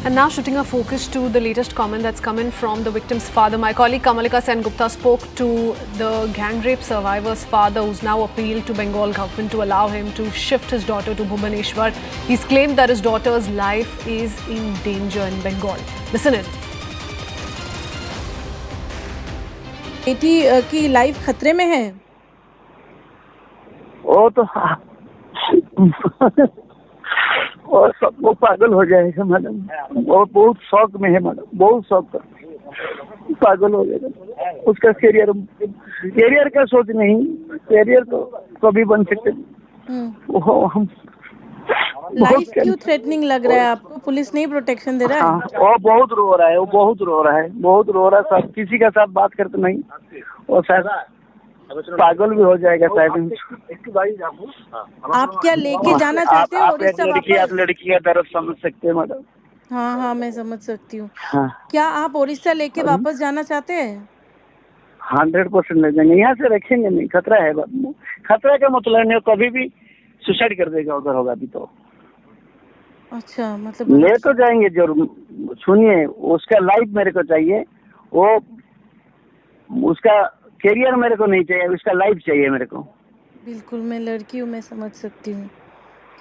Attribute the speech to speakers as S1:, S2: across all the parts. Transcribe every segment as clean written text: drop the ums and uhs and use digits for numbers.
S1: And now shifting our focus to the latest comment that's come in from the victim's father. My colleague Kamalika Sengupta spoke to the gang rape survivor's father, who's now appealed to Bengal government to allow him to shift his daughter to Bhubaneswar. He's claimed that his daughter's life is in danger in Bengal. Listen in.
S2: बेटी की life खतरे में है।
S3: वो तो और सब वो पागल हो जाएगा मैडम। वो बहुत शौक में है मैडम, बहुत शौक कर पागल हो जाएगा। उसका कैरियर का सोच नहीं, कैरियर तो कभी बन सकते। वो हम
S2: लाइफ क्यों थ्रेटनिंग लग रहा है आपको? पुलिस नहीं प्रोटेक्शन दे रहा है?
S3: हाँ, वो बहुत रो रहा है, वो बहुत रो रहा है, बहुत रो रहा है। सब किसी के साथ बात करते नहीं, वो शायद पागल भी हो जाएगा शायद।
S2: आप क्या लेके जाना चाहते हो उड़ीसा वापस?
S3: आप लड़की का दर्द समझ सकते हैं मैडम।
S2: हाँ मैं समझ सकती हूँ।
S3: हाँ,
S2: क्या आप उड़ीसा लेके वापस जाना चाहते हैं?
S3: 100% ले जाएंगे। यहाँ से रखेंगे नहीं, खतरा है। खतरा का मतलब नहीं, कभी भी सुसाइड कर देगा उधर होगा भी तो।
S2: अच्छा, मतलब
S3: ले तो जाएंगे जरूर। सुनिए, उसका लाइफ मेरे को चाहिए, वो उसका कैरियर मेरे को नहीं चाहिए, उसका लाइफ चाहिए मेरे को।
S2: बिल्कुल, मैं लड़की हूँ, मैं समझ सकती हूँ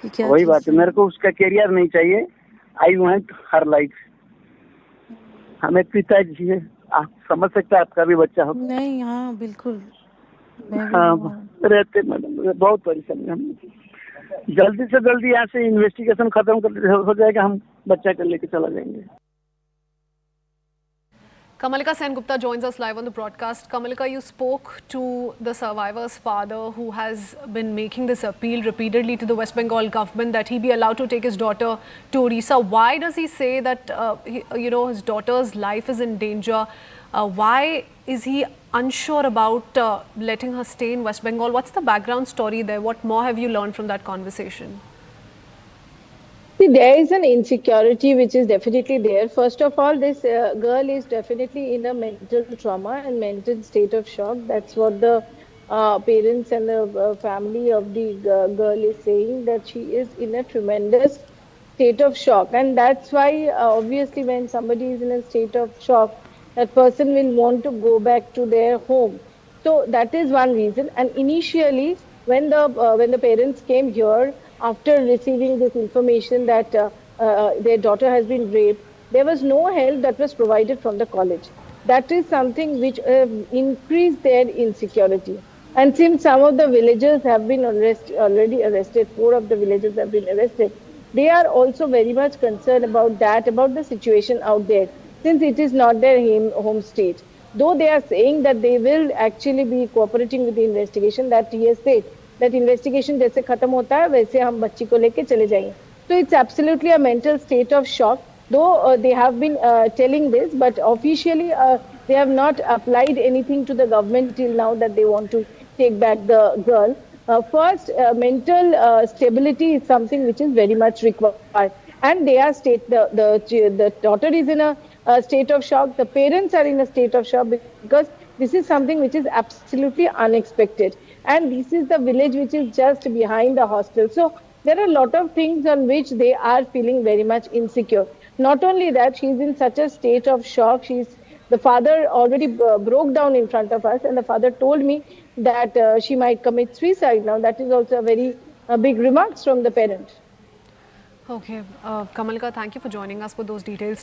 S2: कि क्या
S3: वही
S2: चीज़
S3: बात है, मेरे को उसका कैरियर नहीं चाहिए। I want her life. हमें पिताजी है, आप समझ सकते हैं, आपका भी बच्चा हो।
S2: नहीं, हाँ बिल्कुल। मैं भी
S3: हाँ, रहते मैडम, बहुत परेशानी। हम जल्दी से जल्दी यहाँ से इन्वेस्टिगेशन खत्म कर हो जाएगा, हम बच्चा को लेके चला जाएंगे।
S1: Kamalika Sengupta joins us live on the broadcast. Kamalika, you spoke to the survivor's father, who has been making this appeal repeatedly to the West Bengal government that he be allowed to take his daughter to Odisha. Why does he say that his daughter's life is in danger? Why is he unsure about letting her stay in West Bengal? What's the background story there? What more have you learned from that conversation?
S4: See, there is an insecurity which is definitely there. First of all, this girl is definitely in a mental trauma and mental state of shock. That's what the parents and the family of the girl is saying, that she is in a tremendous state of shock. And that's why, obviously, when somebody is in a state of shock, that person will want to go back to their home. So that is one reason. And initially, when the parents came here, after receiving this information that their daughter has been raped, there was no help that was provided from the college. That is something which increased their insecurity. And since some of the villagers have been already arrested, 4 of the villagers have been arrested, they are also very much concerned about that, about the situation out there, since it is not their home state. Though they are saying that they will actually be cooperating with the investigation, that he has said that investigation जैसे खत्म होता है वैसे हम बच्ची को लेके चले जाएंगे. So it's absolutely a mental state of shock. Though they have been telling this, but officially they have not applied anything to the government till now that they want to take back the girl. First, mental stability is something which is very much required, and they are the daughter is in a state of shock. The parents are in a state of shock because this is something which is absolutely unexpected. And this is the village which is just behind the hostel. So there are a lot of things on which they are feeling very much insecure. Not only that, she's in such a state of shock. The father already broke down in front of us, and the father told me that she might commit suicide. Now that is also a very big remarks from the parent.
S1: Okay, Kamalika, thank you for joining us with those details.